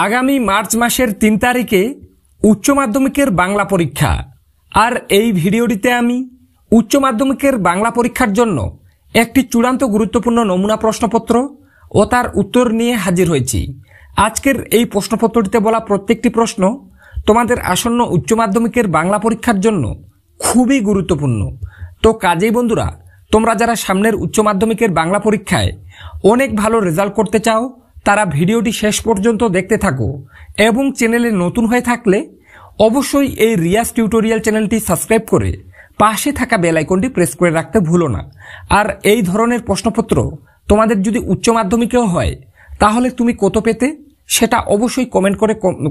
আগামী মার্চ মাসের 3 তারিখে উচ্চ মাধ্যমিকের বাংলা পরীক্ষা। আর এই ভিডিওটিতে আমি উচ্চ মাধ্যমিকের বাংলা পরীক্ষার জন্য একটি চূড়ান্ত গুরুত্বপূর্ণ নমুনা প্রশ্নপত্র ও তার উত্তর নিয়ে হাজির হয়েছি। আজকের এই প্রশ্নপত্রটিতে বলা প্রত্যেকটি প্রশ্ন তোমাদের আসন্ন উচ্চ মাধ্যমিকের বাংলা পরীক্ষার জন্য খুবই গুরুত্বপূর্ণ। তো কাজেই বন্ধুরা, তোমরা যারা সামনের উচ্চ মাধ্যমিকের বাংলা পরীক্ষায় অনেক ভালো রেজাল্ট করতে চাও তারা ভিডিওটি শেষ পর্যন্ত দেখতে থাকো এবং চ্যানেলে নতুন হয়ে থাকলে অবশ্যই এই রিয়াজ টিউটোরিয়াল চ্যানেলটি সাবস্ক্রাইব করে পাশে থাকা বেল আইকনটি প্রেস করে রাখতে ভুলো না। আর এই ধরনের প্রশ্নপত্র তোমাদের যদি উচ্চ মাধ্যমিকেও হয় তাহলে তুমি কত পেতে সেটা অবশ্যই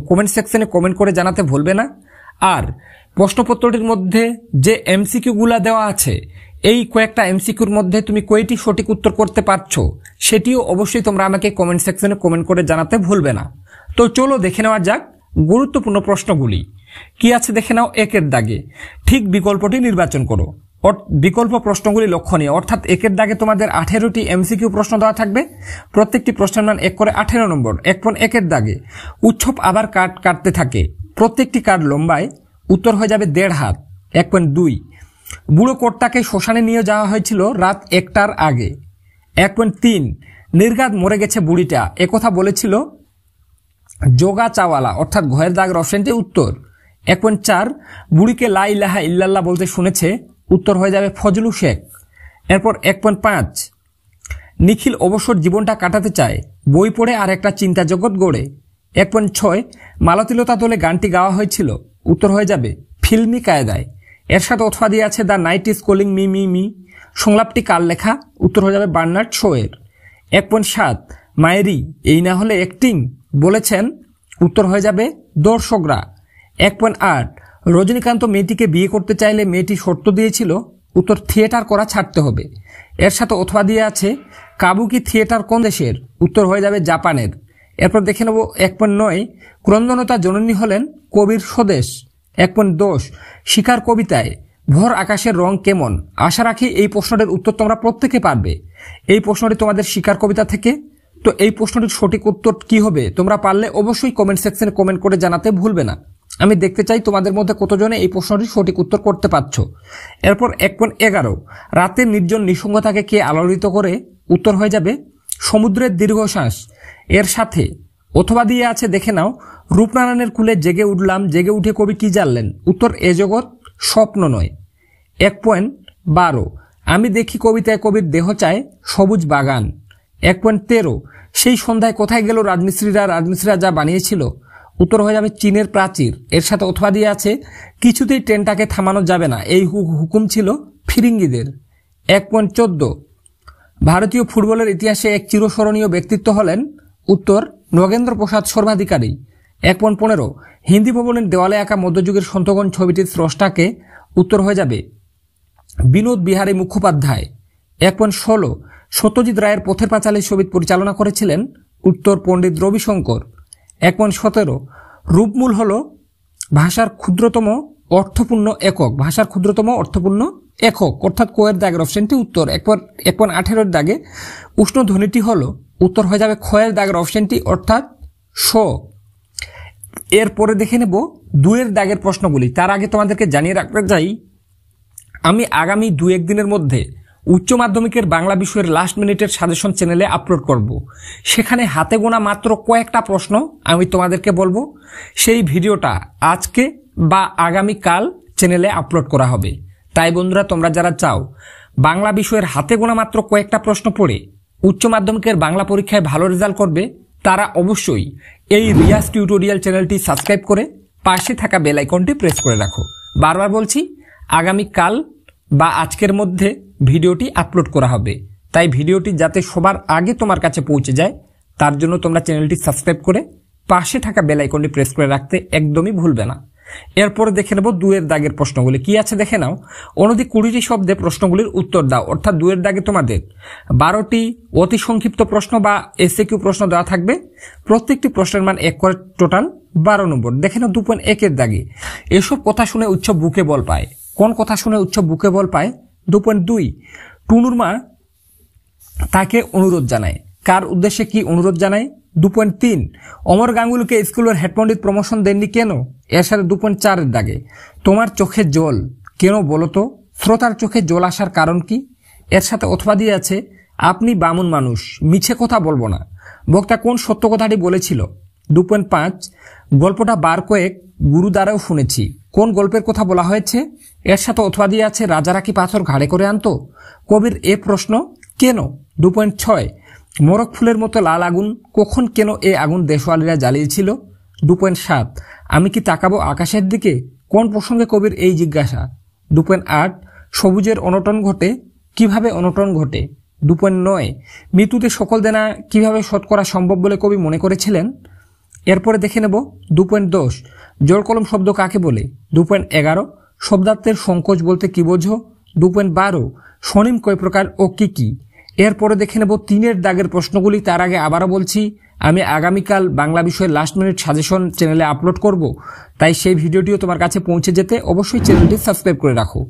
কমেন্ট সেকশনে কমেন্ট করে জানাতে ভুলবে না। আর প্রশ্নপত্রটির মধ্যে যে এমসিকিউগুলো দেওয়া আছে এই কয়েকটা এমসিকিউর মধ্যে তুমি কয়টি সঠিক উত্তর করতে পারছো সেটিও অবশ্যই তোমরা আমাকে কমেন্ট সেকশনে কমেন্ট করে জানাতে ভুলবে না। তো চলো দেখে নেওয়া যাক গুরুত্বপূর্ণ প্রশ্নগুলি কি আছে। দেখে নাও, একের দাগে ঠিক বিকল্পটি নির্বাচন করো। বিকল্প প্রশ্নগুলি লক্ষণীয়, অর্থাৎ একের দাগে তোমাদের 18টি এমসিকিউ প্রশ্ন দেওয়া থাকবে। প্রত্যেকটি প্রশ্নের মান 1 করে 18 নম্বর। 1.1-এর দাগে উৎসব আবার কাটতে থাকে, প্রত্যেকটি কার্ড লম্বায়, উত্তর হয়ে যাবে 1.5 হাত। 1.2 বুড়ো কোটটাকে শ্মশানে নিয়ে যাওয়া হয়েছিল রাত 1টার আগে। 1.3 নির্ঘাত মরে গেছে বুড়িটা, একথা বলেছিল যোগা চাওয়ালা, অর্থাৎ ঘয়ের দাগের অপশনটি উত্তর। 1.4 বুড়িকে লা ইলাহা ইল্লাল্লাহ বলতে শুনেছে, উত্তর হয়ে যাবে ফজলু শেখ। এরপর 1.5 নিখিল অবসর জীবনটা কাটাতে চায়, বই পড়ে আর একটা চিন্তা জগৎ গড়ে। 1.6 মালতীলতা দলে গানটি গাওয়া হয়েছিল, উত্তর হয়ে যাবে ফিল্মি কায়দায়। এর সাথে অথবা দিয়ে আছে the night is calling me me me, সংলাপটি কার লেখা, উত্তর হয়ে যাবে বার্নার্ড শোয়ের। 1.7 মায়েরি এই না হলে অ্যাক্টিং বলেছেন, উত্তর হয়ে যাবে দর্শকরা। 1.8 রজনীকান্ত মেয়েটিকে বিয়ে করতে চাইলে মেয়েটি শর্ত দিয়েছিল, উত্তর থিয়েটার করা ছাড়তে হবে। এর সাথে অথবা দিয়ে আছে কাবুকি থিয়েটার কোন দেশের, উত্তর হয়ে যাবে জাপানের। এরপর দেখে নেব 1.9 ক্রন্দনতা জননী হলেন কবির স্বদেশ। 1.10 শিকার কবিতায় ভোর আকাশের রং কেমন। আশা রাখি এই প্রশ্নটির উত্তর তোমরা প্রত্যেকে পারবে। এই প্রশ্নটি তোমাদের শিকার কবিতা থেকে। তো এই প্রশ্নটির সঠিক উত্তর কি হবে তোমরা পারলে অবশ্যই কমেন্ট সেকশনে কমেন্ট করে জানাতে ভুলবে না। আমি দেখতে চাই তোমাদের মধ্যে কতজনে এই প্রশ্নটির সঠিক উত্তর করতে পারছো। এরপর 1.11 রাতের নির্জন নিঃসঙ্গতাকে কে আলোড়িত করে, উত্তর হয়ে যাবে সমুদ্রের দীর্ঘশ্বাস। এর সাথে অথবা দিয়ে আছে দেখে নাও রূপনারায়ণের কুলে জেগে উঠলাম, জেগে উঠে কবি কি জানলেন, উত্তর এ জগৎ স্বপ্ন নয়। 1.12 আমি দেখি কবিতায় কবির দেহ চায় সবুজ বাগান। 1.13 সেই সন্ধ্যায় কোথায় গেল রাজমিস্ত্রিরা যা বানিয়েছিল, উত্তর হয়ে যাবে চীনের প্রাচীর। এর সাথে অথবা দিয়ে আছে কিছুতেই ট্রেনটাকে থামানো যাবে না, এই হুকুম ছিল ফিরিঙ্গিদের। 1.14 ভারতীয় ফুটবলের ইতিহাসে এক চিরস্মরণীয় ব্যক্তিত্ব হলেন, উত্তর নগেন্দ্র প্রসাদ সর্বাধিকারী। 1.15 হিন্দি ভবনের দেওয়ালে আঁকা মধ্যযুগের সন্তগণ ছবিটির স্রষ্টাকে, উত্তর হয়ে যাবে বিনোদ বিহারী মুখোপাধ্যায়। 1.16 সত্যজিৎ রায়ের পথের পাঁচালী ছবি পরিচালনা করেছিলেন, উত্তর পণ্ডিত রবিশঙ্কর। 1.17 রূপমূল হল ভাষার ক্ষুদ্রতম অর্থপূর্ণ একক, ভাষার ক্ষুদ্রতম অর্থপূর্ণ একক, অর্থাৎ কোয়ের দাগের অপশনটি উত্তর। 1.18 দাগে উষ্ণ ধ্বনিটি হল, উত্তর হয়ে যাবে ক্ষয়ের দাগের অপশনটি, অর্থাৎ শ। এরপরে দেখে নেব 2-এর দাগের প্রশ্নগুলি। তার আগে তোমাদেরকে জানিয়ে রাখতে চাই আমি আগামী 2-1 দিনের মধ্যে উচ্চ মাধ্যমিকের বাংলা বিষয়ের লাস্ট মিনিটের সাজেশন চ্যানেলে আপলোড করব। সেখানে হাতে গোনা মাত্র কয়েকটা প্রশ্ন আমি তোমাদেরকে বলবো, সেই ভিডিওটা আজকে বা আগামীকাল চ্যানেলে আপলোড করা হবে। তাই বন্ধুরা, তোমরা যারা চাও বাংলা বিষয়ের হাতে গোনা মাত্র কয়েকটা প্রশ্ন পড়ে উচ্চ মাধ্যমিকের বাংলা পরীক্ষায় ভালো রেজাল্ট করবে তারা অবশ্যই এই রিয়াজ টিউটোরিয়াল চ্যানেলটি সাবস্ক্রাইব করে পাশে থাকা বেল আইকনটি প্রেস করে রাখো। বারবার বলছি, আগামীকাল বা আজকের মধ্যে ভিডিওটি আপলোড করা হবে। তাই ভিডিওটি যাতে সবার আগে তোমার কাছে পৌঁছে যায় তার জন্য তোমরা চ্যানেলটি সাবস্ক্রাইব করে পাশে থাকা বেল আইকনটি প্রেস করে রাখতে একদমই ভুলবে না। এরপরে দেখে নেব 2-এর দাগের প্রশ্নগুলি কি আছে। দেখে নাও অনধিক 20টি শব্দে প্রশ্নগুলির উত্তর দাও, অর্থাৎ 2-এর দাগে তোমাদের 12টি অতি সংক্ষিপ্ত প্রশ্ন বা এসএকিউ প্রশ্ন দেওয়া থাকবে। প্রত্যেকটি প্রশ্নের মান 1 করে, টোটাল 12 নম্বর। দেখে নাও 2.1-এর দাগে এসব কথা শুনে উৎসব বুকে বল পায়। কোন কথা শুনে উৎসব বুকে বল পায়? 2.2 টুনুর মা তাকে অনুরোধ জানায়, কার উদ্দেশ্যে কি অনুরোধ জানায়? 2.3 অমর গাঙ্গুলিকে স্কুলের হেড পণ্ডিত প্রমোশন দেননি কেন? এর সাথে 2.4 এর দাগে তোমার চোখে জল কেন বলো তো? শ্রোতার চোখে জল আসার কারণ কি? এর সাথে অথবা দিয়ে আছে আপনি বামুন মানুষ, মিছে কথা বলবো না, বক্তা কোন সত্য কথাটি বলেছিল? 2.5 গল্পটা বার কয়েক গুরু দ্বারাও শুনেছি, কোন গল্পের কথা বলা হয়েছে? এর সাথে অথবা দিয়ে আছে রাজারা কি পাথর ঘাড়ে করে আনতো? কবির এ প্রশ্ন কেন? 2.6 মোরগ ফুলের মতো লাল আগুন, কখন কেন এ আগুন দেশওয়ালিরা জ্বালিয়েছিল? 2.7 আমি কি তাকাবো আকাশের দিকে, কোন প্রসঙ্গে কবির এই জিজ্ঞাসা? 2.8 সবুজের অনটন ঘটে, কিভাবে অনটন ঘটে? 2.9 মৃত্যুতে সকল দেনা কিভাবে শোধ করা সম্ভব বলে কবি মনে করেছিলেন? এরপরে দেখে নেব 2.10 জলকলম শব্দ কাকে বলে? 2.11 শব্দার্থের সংকোচ বলতে কি বোঝো? 2.12 স্বনিম কয় প্রকার ও কি কি? এরপরে দেখে নেব 3 দাগের প্রশ্নগুলি। তার আগে আবারও বলছি, আমি আগামীকাল বাংলা বিষয়ের লাস্ট মিনিট সাজেশন চ্যানেলে আপলোড করব, তাই সেই ভিডিওটিও তোমার কাছে পৌঁছে যেতে অবশ্যই চ্যানেলটি সাবস্ক্রাইব করে রাখো।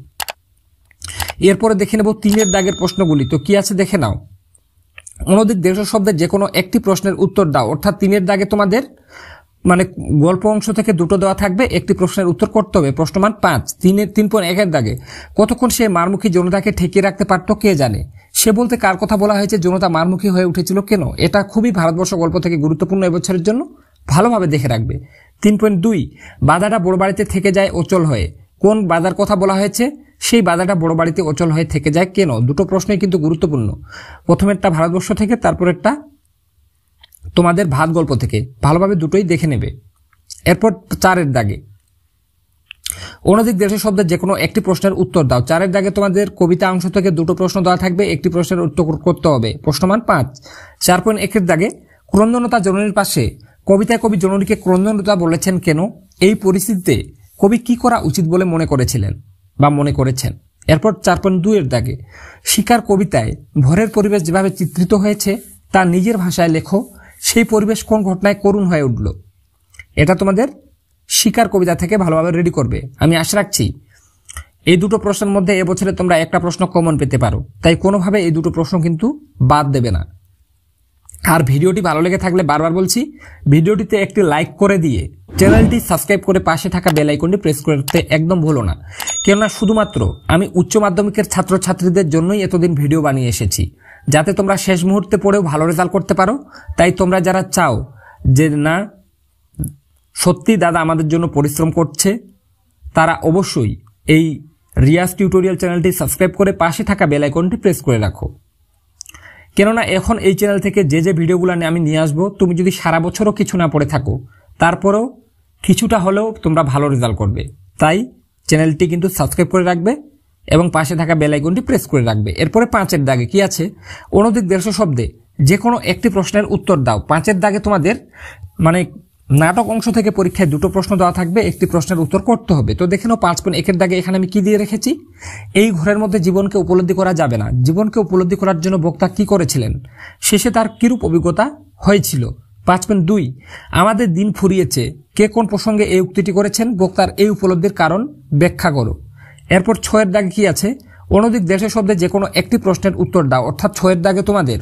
এরপরে দেখে নেব 3 দাগের প্রশ্নগুলি। তো কি আছে দেখে নাও। অনধিক 150 শব্দের যে কোনো একটি প্রশ্নের উত্তর দাও, অর্থাৎ 3 দাগে তোমাদের গল্প অংশ থেকে দুটো দেওয়া থাকবে, একটি প্রশ্নের উত্তর করতে হবে। প্রশ্নমান 5 3.1 দাগে কতক্ষণ সে মারমুখী জনতাকে ঠেকিয়ে রাখতে পারত কে জানে? সে বলতে কার কথা বলা হয়েছে? জনতা মারমুখী হয়ে উঠেছিল কেন? এটা খুবই ভারতবর্ষ গল্প থেকে গুরুত্বপূর্ণ এবছরের জন্য, ভালোভাবে দেখে রাখবে। 3.2 বাধাটা বড় বাড়িতে থেকে যায় অচল হয়ে, কোন বাধার কথা বলা হয়েছে? সেই বাধাটা বড় বাড়িতে অচল হয়ে থেকে যায় কেন? দুটো প্রশ্নই কিন্তু গুরুত্বপূর্ণ, প্রথমেরটা ভারতবর্ষ থেকে, তারপরেরটা তোমাদের ভাত গল্প থেকে, ভালোভাবে দুটোই দেখে নেবে। এরপর 4 দাগে অনধিক 150 শব্দের যে কোনো একটি প্রশ্নের উত্তর দাও। 4 দাগে তোমাদের কবিতা অংশ থেকে দুটো প্রশ্ন দেওয়া থাকবে, একটি প্রশ্নের উত্তর করতে হবে। প্রশ্নমান 5 4.1 দাগে ক্রন্দনতা জননীর পাশে, কবিতায় কবি জননীকে ক্রন্দনতা বলেছেন কেন? এই পরিস্থিতিতে কবি কি করা উচিত বলে মনে করেছিলেন বা মনে করেছেন? এরপর 4.2 দাগে শিকার কবিতায় ভোরের পরিবেশ যেভাবে চিত্রিত হয়েছে তা নিজের ভাষায় লেখো, সেই পরিবেশ কোন ঘটনায় করুণ হয়ে উঠল? এটা তোমাদের শিকার কবিতা থেকে ভালোভাবে রেডি করবে। আমি আশা রাখছি এই দুটো প্রশ্নের মধ্যে এবছরে তোমরা একটা প্রশ্ন কমন পেতে পারো, তাই কোনোভাবে এই দুটো প্রশ্ন কিন্তু বাদ দেবে না। আর ভিডিওটি ভালো লেগে থাকলে বারবার বলছি, ভিডিওটিতে একটি লাইক করে দিয়ে চ্যানেলটি সাবস্ক্রাইব করে পাশে থাকা বেল আইকনটি প্রেস করতে একদম ভুলো না, কেননা শুধুমাত্র আমি উচ্চ মাধ্যমিকের ছাত্রছাত্রীদের জন্যই এতদিন ভিডিও বানিয়ে এসেছি, যাতে তোমরা শেষ মুহূর্তে পড়েও ভালো রেজাল্ট করতে পারো। তাই তোমরা যারা চাও যে না সত্যি দাদা আমাদের জন্য পরিশ্রম করছে, তারা অবশ্যই এই রিয়াজ টিউটোরিয়াল চ্যানেলটি সাবস্ক্রাইব করে পাশে থাকা বেল আইকনটি প্রেস করে রাখো, কেননা এখন এই চ্যানেল থেকে যে ভিডিওগুলো আমি নিয়ে আসবো, তুমি যদি সারা বছরও কিছু না পড়ে থাকো তারপরেও কিছুটা হলেও তোমরা ভালো রেজাল্ট করবে। তাই চ্যানেলটি কিন্তু সাবস্ক্রাইব করে রাখবে এবং পাশে থাকা বেল আইকনটি প্রেস করে রাখবে। এরপরে 5 দাগে কি আছে? অনধিক 150 শব্দে যে কোনো একটি প্রশ্নের উত্তর দাও। 5 দাগে তোমাদের নাটক অংশ থেকে পরীক্ষায় দুটো প্রশ্ন দেওয়া থাকবে, একটি প্রশ্নের উত্তর করতে হবে। তো দেখে নাও 5.1 দাগে এখানে আমি কি দিয়ে রেখেছি? এই ঘরের মধ্যে জীবনকে উপলব্ধি করা যাবে না। জীবনকে উপলব্ধি করার জন্য বক্তা কি করেছিলেন? শেষে তার কিরূপ অভিজ্ঞতা হয়েছিল? 5.2 আমাদের দিন ফুরিয়েছে, কে কোন প্রসঙ্গে এই উক্তিটি করেছেন? বক্তার এই উপলব্ধির কারণ ব্যাখ্যা করো। এরপর 6 দাগে কি আছে? অনধিক 150 শব্দে যে কোনো একটি প্রশ্নের উত্তর দাও, অর্থাৎ 6 দাগে তোমাদের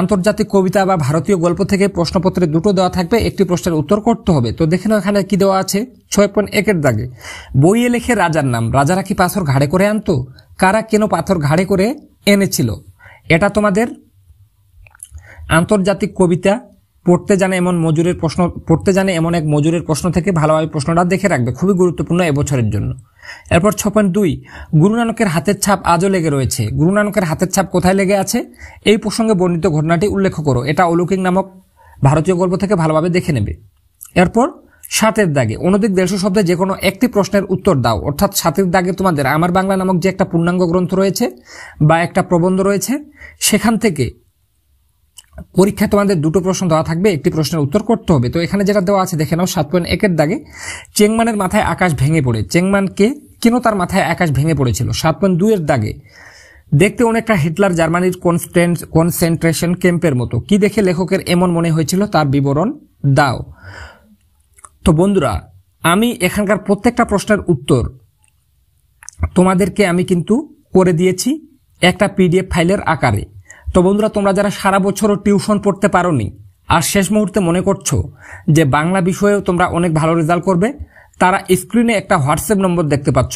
আন্তর্জাতিক কবিতা বা ভারতীয় গল্প থেকে প্রশ্নপত্রে দুটো দেওয়া থাকবে, একটি প্রশ্নের উত্তর করতে হবে। তো দেখে নাও এখানে কি দেওয়া আছে। 6.1 দাগে বইয়ে লেখে রাজার নাম, রাজারা কি পাথর ঘাড়ে করে আনতো? কারা কেন পাথর ঘাড়ে করে এনেছিল? এটা তোমাদের আন্তর্জাতিক কবিতা পড়তে জানে এমন এক মজুরের প্রশ্ন থেকে ভালোভাবে প্রশ্নটা দেখে রাখবে, খুবই গুরুত্বপূর্ণ এবছরের জন্য। এরপর 6.2 গুরু নানকের হাতের ছাপ আজও লেগে রয়েছে। গুরু নানকের হাতের ছাপ কোথায় লেগে আছে? এই প্রসঙ্গে বর্ণিত ঘটনাটি উল্লেখ করো। এটা অলৌকিক নামক ভারতীয় গল্প থেকে ভালোভাবে দেখে নেবে। এরপর 7 দাগে অনধিক 150 শব্দে যে কোনো একটি প্রশ্নের উত্তর দাও, অর্থাৎ 7 দাগে তোমাদের আমার বাংলা নামক যে একটা পূর্ণাঙ্গ গ্রন্থ রয়েছে বা একটা প্রবন্ধ রয়েছে, সেখান থেকে পরীক্ষা তোমাদের দুটো প্রশ্ন দেওয়া থাকবে, একটি প্রশ্নের উত্তর করতে হবে। তো এখানে যেটা দেওয়া আছে দেখে নাও 7.1 দাগে চেংমানের মাথায় আকাশ ভেঙে পড়ে। চেংমানকে কেন তার মাথায় আকাশ ভেঙে পড়েছিল? 7.2 দাগে দেখতে অনেকটা হিটলার জার্মানির কনসেন্ট্রেশন ক্যাম্পের মতো, কি দেখে লেখকের এমন মনে হয়েছিল তার বিবরণ দাও। তো বন্ধুরা, আমি এখানকার প্রত্যেকটা প্রশ্নের উত্তর তোমাদেরকে আমি কিন্তু করে দিয়েছি একটা পিডিএফ ফাইলের আকারে। তো বন্ধুরা, তোমরা যারা সারা বছরও টিউশন পড়তে পারোনি আর শেষ মুহূর্তে মনে করছো যে বাংলা বিষয়েও তোমরা অনেক ভালো রেজাল্ট করবে, তারা স্ক্রিনে একটা হোয়াটসঅ্যাপ নম্বর দেখতে পাচ্ছ,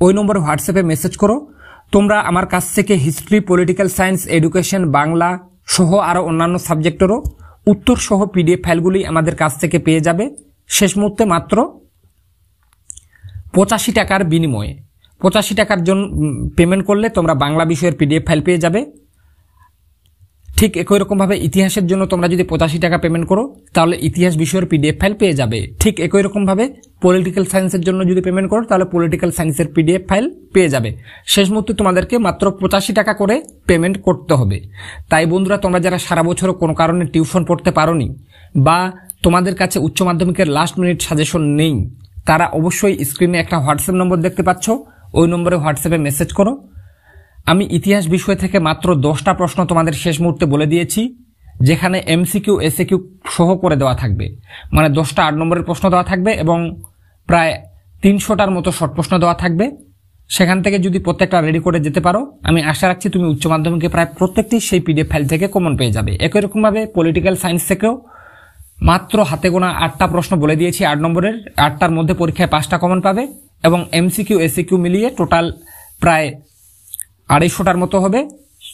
ওই নম্বরে হোয়াটসঅ্যাপে মেসেজ করো। তোমরা আমার কাছ থেকে history, political science, education, Bangla সহ আরও অন্যান্য সাবজেক্টেরও উত্তর সহ পিডিএফ ফাইলগুলি আমাদের কাছ থেকে পেয়ে যাবে শেষ মুহূর্তে মাত্র 85 টাকার বিনিময়ে। 85 টাকার জন্য পেমেন্ট করলে তোমরা বাংলা বিষয়ের পিডিএফ ফাইল পেয়ে যাবে। ঠিক একই রকমভাবে ইতিহাসের জন্য তোমরা যদি 85 টাকা পেমেন্ট করো তাহলে ইতিহাস বিষয়ের পিডিএফ ফাইল পেয়ে যাবে। ঠিক একই রকমভাবে পলিটিক্যাল সায়েন্সের জন্য যদি পেমেন্ট করো তাহলে পলিটিক্যাল সায়েন্সের পিডিএফ ফাইল পেয়ে যাবে। শেষ মুহূর্তে তোমাদেরকে মাত্র 85 টাকা করে পেমেন্ট করতে হবে। তাই বন্ধুরা, তোমরা যারা সারা বছর কোনো কারণে টিউশন পড়তে পারোনি বা তোমাদের কাছে উচ্চ মাধ্যমিকের লাস্ট মিনিট সাজেশন নেই, তারা অবশ্যই স্ক্রিনে একটা হোয়াটসঅ্যাপ নম্বর দেখতে পাচ্ছ, ওই নম্বরে হোয়াটসঅ্যাপে মেসেজ করো। আমি ইতিহাস বিষয় থেকে মাত্র 10টা প্রশ্ন তোমাদের শেষ মুহূর্তে বলে দিয়েছি, যেখানে এমসিকিউ, এসএকিউ সহ করে দেওয়া থাকবে। মানে 10টা 8 নম্বরের প্রশ্ন দেওয়া থাকবে এবং প্রায় 300টার মতো শর্ট প্রশ্ন দেওয়া থাকবে। সেখান থেকে যদি প্রত্যেকটা রেডি করে যেতে পারো, আমি আশা রাখছি তুমি উচ্চ মাধ্যমিকে প্রায় প্রত্যেকটি সেই পিডিএফ ফাইল থেকে কমন পেয়ে যাবে। একই রকমভাবে পলিটিক্যাল সায়েন্স থেকেও মাত্র হাতে গোনা 8টা প্রশ্ন বলে দিয়েছি 8 নম্বরের। 8টার মধ্যে পরীক্ষায় 5টা কমন পাবে এবং এমসিকিউ, এসএকিউ মিলিয়ে টোটাল প্রায় 250টার মতো হবে।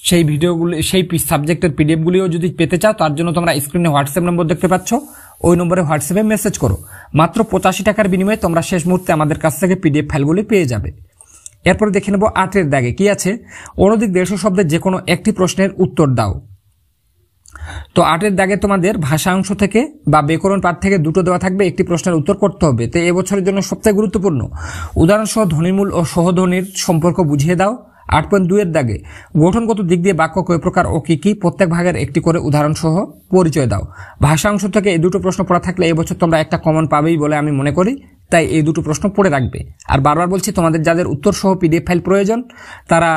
সেই ভিডিওগুলি, সেই সাবজেক্টের পিডিএফগুলিও যদি পেতে চাও, তার জন্য তোমরা স্ক্রিনে হোয়াটসঅ্যাপ নম্বর দেখতে পাচ্ছ, ওই নম্বরে হোয়াটসঅ্যাপে মেসেজ করো। মাত্র 85 টাকার বিনিময়ে তোমরা শেষ মুহূর্তে আমাদের কাছ থেকে পিডিএফ ফাইলগুলি পেয়ে যাবে। এরপরে দেখে নেব 8-এর দাগে কি আছে। অনধিক 150 শব্দের যে কোনো একটি প্রশ্নের উত্তর দাও। তো 8-এর দাগে তোমাদের ভাষা অংশ থেকে বা ব্যাকরণ পাঠ থেকে দুটো দেওয়া থাকবে, একটি প্রশ্নের উত্তর করতে হবে। তো এবছরের জন্য সবথেকে গুরুত্বপূর্ণ উদাহরণসহ ধ্বনিমূল ও সহধ্বনির সম্পর্ক বুঝিয়ে দাও। 8.2-এর দাগে গঠনগত দিক দিয়ে বাক্য কয় প্রকার ও কি কি, প্রত্যেক ভাগের একটি করে উদাহরণ সহ পরিচয় দাও। ভাষা অংশ থেকে এই দুটো প্রশ্ন পড়া থাকলে এবছর তোমরা একটা কমন পাবেই বলে আমি মনে করি, তাই এই দুটো প্রশ্ন পড়ে রাখবে। আর বারবার বলছি, তোমাদের যাদের উত্তর সহ পিডিএফ ফাইল প্রয়োজন তারা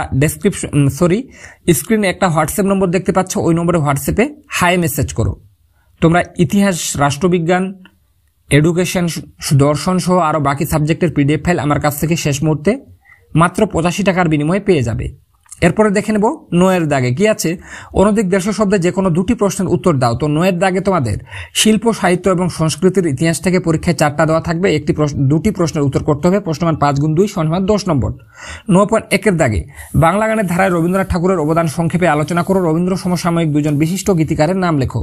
স্ক্রিনে একটা হোয়াটসঅ্যাপ নম্বর দেখতে পাচ্ছ, ওই নম্বরে হোয়াটসঅ্যাপে হাই মেসেজ করো। তোমরা ইতিহাস, রাষ্ট্রবিজ্ঞান, এডুকেশন, দর্শন সহ আরও বাকি সাবজেক্টের পিডিএফ ফাইল আমার কাছ থেকে শেষ মুহূর্তে মাত্র 85 টাকার বিনিময়ে পেয়ে যাবে। এরপরে দেখে নেব 9-এর দাগে কি আছে। অনধিক 150 শব্দে যে কোনো দুটি প্রশ্নের উত্তর দাও। তো 9-এর দাগে তোমাদের শিল্প, সাহিত্য এবং সংস্কৃতির ইতিহাস থেকে পরীক্ষায় 4টা দেওয়া থাকবে, দুটি প্রশ্নের উত্তর করতে হবে। প্রশ্নমান 5 × 2 = 10 নম্বর। 9.1-এর দাগে বাংলা গানের ধারায় রবীন্দ্রনাথ ঠাকুরের অবদান সংক্ষেপে আলোচনা করো। রবীন্দ্র সমসাময়িক 2জন বিশিষ্ট গীতিকারের নাম লেখো।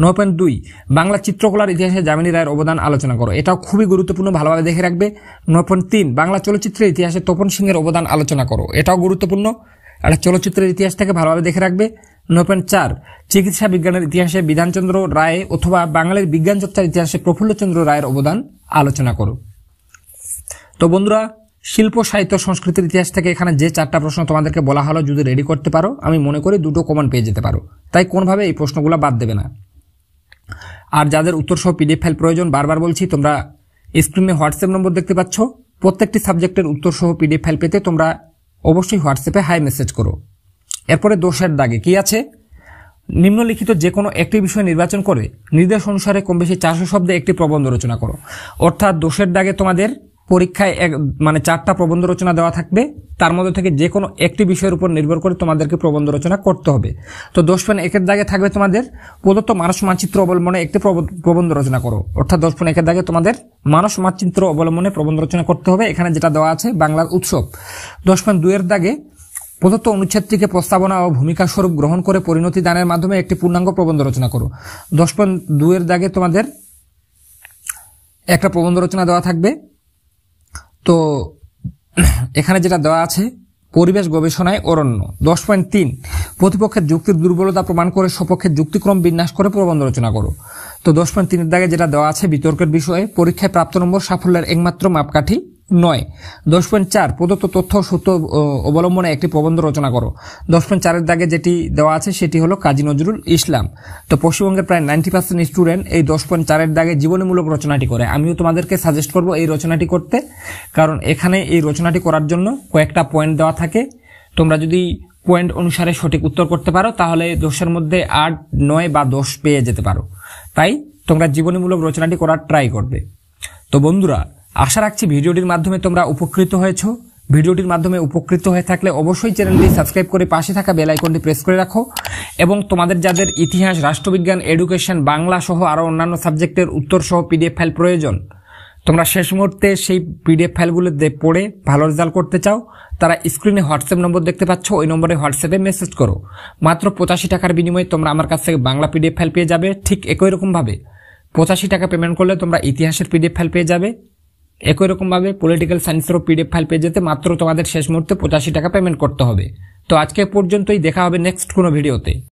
9.2 বাংলা চিত্রকলার ইতিহাসে যামিনী রায়ের অবদান আলোচনা করো। এটাও খুবই গুরুত্বপূর্ণ, ভালোভাবে দেখে রাখবে। 9.3 বাংলা চলচ্চিত্রের ইতিহাসে তপন সিংহের অবদান আলোচনা করো। এটাও গুরুত্বপূর্ণ, একটা চলচ্চিত্রের ইতিহাস থেকে ভালোভাবে দেখে রাখবে। 9.4 চিকিৎসা বিজ্ঞানের ইতিহাসে বিধানচন্দ্র রায় অথবা বাঙালির বিজ্ঞান চর্চার ইতিহাসে প্রফুল্লচন্দ্র রায়ের অবদান আলোচনা করো। তো বন্ধুরা, শিল্প, সাহিত্য, সংস্কৃতির ইতিহাস থেকে এখানে যে 4টা প্রশ্ন তোমাদেরকে বলা হলো, যদি রেডি করতে পারো আমি মনে করি দুটো কমন পেয়ে যেতে পারো। তাই কোনোভাবে এই প্রশ্নগুলো বাদ দেবে না। আর যাদের উত্তর সহ পিডিএফ ফাইল প্রয়োজন, বারবার বলছি, তোমরা স্ক্রিনে হোয়াটসঅ্যাপ নম্বর দেখতে পাচ্ছ। প্রত্যেকটি সাবজেক্টের উত্তর সহ পিডিএফ ফাইল পেতে তোমরা অবশ্যই হোয়াটসঅ্যাপে হাই মেসেজ করো। এরপরে 10-এর দাগে কি আছে। নিম্নলিখিত যে কোনো একটি বিষয় নির্বাচন করে নির্দেশ অনুসারে কম বেশি 400 শব্দে একটি প্রবন্ধ রচনা করো। অর্থাৎ 10-এর দাগে তোমাদের পরীক্ষায় 4টা প্রবন্ধ রচনা দেওয়া থাকবে, তার মধ্যে থেকে যে কোনো একটি বিষয়ের উপর নির্ভর করে তোমাদেরকে প্রবন্ধ রচনা করতে হবে। তো 10.1-এর দাগে থাকবে তোমাদের প্রদত্ত মানস মানচিত্র অবলম্বনে একটি প্রবন্ধ রচনা করো। অর্থাৎ 10.1-এর দাগে তোমাদের মানস মানচিত্র অবলম্বনে প্রবন্ধ রচনা করতে হবে। এখানে যেটা দেওয়া আছে বাংলার উৎসব। 10.2-এর দাগে প্রদত্ত অনুচ্ছেদটিকে প্রস্তাবনা ও ভূমিকা স্বরূপ গ্রহণ করে পরিণতি দানের মাধ্যমে একটি পূর্ণাঙ্গ প্রবন্ধ রচনা করো। 10.2-এর দাগে তোমাদের একটা প্রবন্ধ রচনা দেওয়া থাকবে। তো এখানে যেটা দেওয়া আছে পরিবেশ গবেষণায় অরণ্য। 10.3 প্রতিপক্ষের যুক্তির দুর্বলতা প্রমাণ করে সপক্ষের যুক্তিক্রম বিন্যাস করে প্রবন্ধ রচনা করো। তো 10.3-এর দাগে যেটা দেওয়া আছে বিতর্কের বিষয়ে, পরীক্ষায় প্রাপ্ত নম্বর সাফল্যের একমাত্র মাপকাঠি নয়। 10.4 প্রদত্ত তথ্য সূত্র অবলম্বনে একটি প্রবন্ধ রচনা করো। 10.4-এর দাগে যেটি দেওয়া আছে সেটি হলো কাজী নজরুল ইসলাম। তো পশ্চিমবঙ্গের প্রায় 90% স্টুডেন্ট এই 10.4-এর দাগে জীবনীমূলক রচনাটি করে। আমিও তোমাদেরকে সাজেস্ট করব এই রচনাটি করতে, কারণ এখানে এই রচনাটি করার জন্য কয়েকটা পয়েন্ট দেওয়া থাকে। তোমরা যদি পয়েন্ট অনুসারে সঠিক উত্তর করতে পারো তাহলে 10-এর মধ্যে 8, 9 বা 10 পেয়ে যেতে পারো। তাই তোমরা জীবনীমূলক রচনাটি করার ট্রাই করবে। তো বন্ধুরা, আশা রাখছি ভিডিওটির মাধ্যমে তোমরা উপকৃত হয়েছো। ভিডিওটির মাধ্যমে উপকৃত হয়ে থাকলে অবশ্যই চ্যানেলটি সাবস্ক্রাইব করে পাশে থাকা বেল আইকনটি প্রেস করে রাখো এবং তোমাদের যাদের ইতিহাস, রাষ্ট্রবিজ্ঞান, এডুকেশন, বাংলা সহ আরও অন্যান্য সাবজেক্টের উত্তর সহ পিডিএফ ফাইল প্রয়োজন, তোমরা শেষ মুহূর্তে সেই পিডিএফ ফাইলগুলো পড়ে ভালো রেজাল্ট করতে চাও, তারা স্ক্রিনে হোয়াটসঅ্যাপ নম্বর দেখতে পাচ্ছ, ওই নম্বরে হোয়াটসঅ্যাপে মেসেজ করো। মাত্র 85 টাকার বিনিময়ে তোমরা আমার কাছ থেকে বাংলা পিডিএফ ফাইল পেয়ে যাবে। ঠিক একই রকমভাবে 85 টাকা পেমেন্ট করলে তোমরা ইতিহাসের পিডিএফ ফাইল পেয়ে যাবে। একই রকমভাবে পলিটিক্যাল সায়েন্সেরও পিডিএফ ফাইল পেয়ে যেতে মাত্র তোমাদের শেষ মুহূর্তে 85 টাকা পেমেন্ট করতে হবে। তো আজকে পর্যন্তই, দেখা হবে নেক্সট কোনো ভিডিওতে।